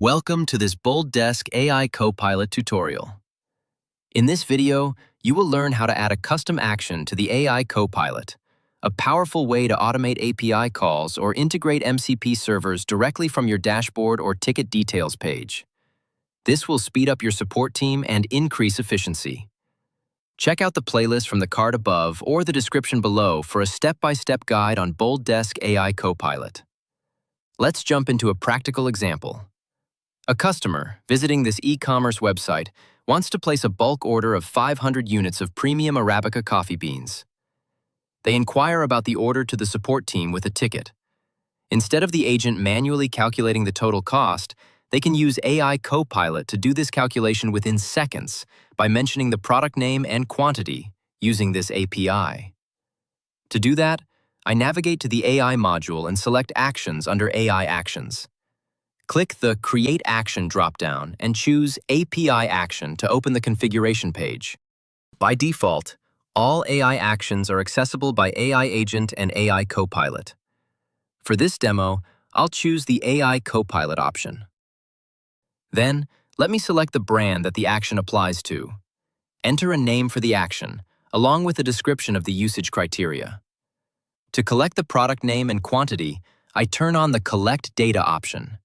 Welcome to this BoldDesk AI Copilot tutorial. In this video, you will learn how to add a custom action to the AI Copilot, a powerful way to automate API calls or integrate MCP servers directly from your dashboard or ticket details page. This will speed up your support team and increase efficiency. Check out the playlist from the card above or the description below for a step-by-step guide on BoldDesk AI Copilot. Let's jump into a practical example. A customer visiting this e-commerce website wants to place a bulk order of 500 units of premium Arabica coffee beans. They inquire about the order to the support team with a ticket. Instead of the agent manually calculating the total cost, they can use AI Copilot to do this calculation within seconds by mentioning the product name and quantity using this API. To do that, I navigate to the AI module and select Actions under AI Actions. Click the Create Action drop-down and choose API Action to open the configuration page. By default, all AI actions are accessible by AI Agent and AI Copilot. For this demo, I'll choose the AI Copilot option. Then, let me select the brand that the action applies to. Enter a name for the action, along with a description of the usage criteria. To collect the product name and quantity, I turn on the Collect Data option.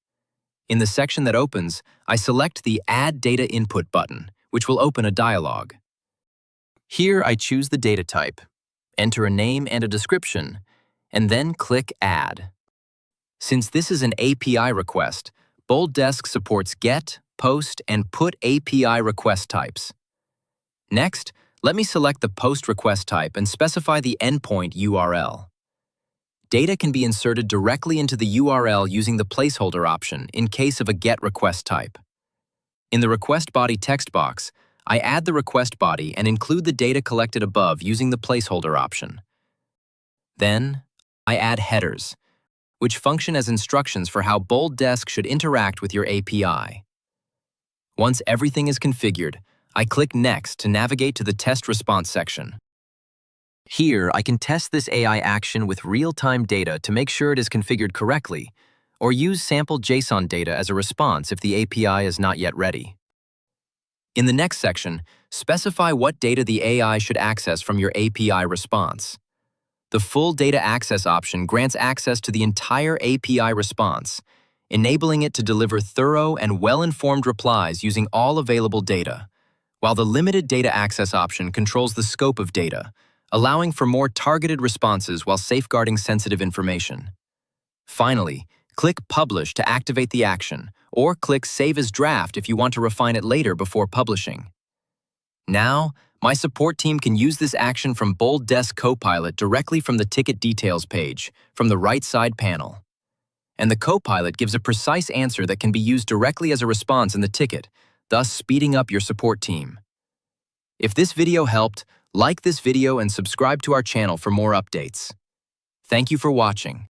In the section that opens, I select the Add Data Input button, which will open a dialog. Here I choose the data type, enter a name and a description, and then click Add. Since this is an API request, BoldDesk supports GET, POST, and PUT API request types. Next, let me select the POST request type and specify the endpoint URL. Data can be inserted directly into the URL using the placeholder option in case of a GET request type. In the request body text box, I add the request body and include the data collected above using the placeholder option. Then, I add headers, which function as instructions for how BoldDesk should interact with your API. Once everything is configured, I click Next to navigate to the Test Response section. Here, I can test this AI action with real-time data to make sure it is configured correctly, or use sample JSON data as a response if the API is not yet ready. In the next section, specify what data the AI should access from your API response. The Full Data Access option grants access to the entire API response, enabling it to deliver thorough and well-informed replies using all available data, while the Limited Data Access option controls the scope of data, allowing for more targeted responses while safeguarding sensitive information. Finally, click Publish to activate the action, or click Save as Draft if you want to refine it later before publishing. Now, my support team can use this action from BoldDesk Copilot directly from the Ticket Details page, from the right side panel. And the Copilot gives a precise answer that can be used directly as a response in the ticket, thus speeding up your support team. If this video helped, like this video and subscribe to our channel for more updates. Thank you for watching.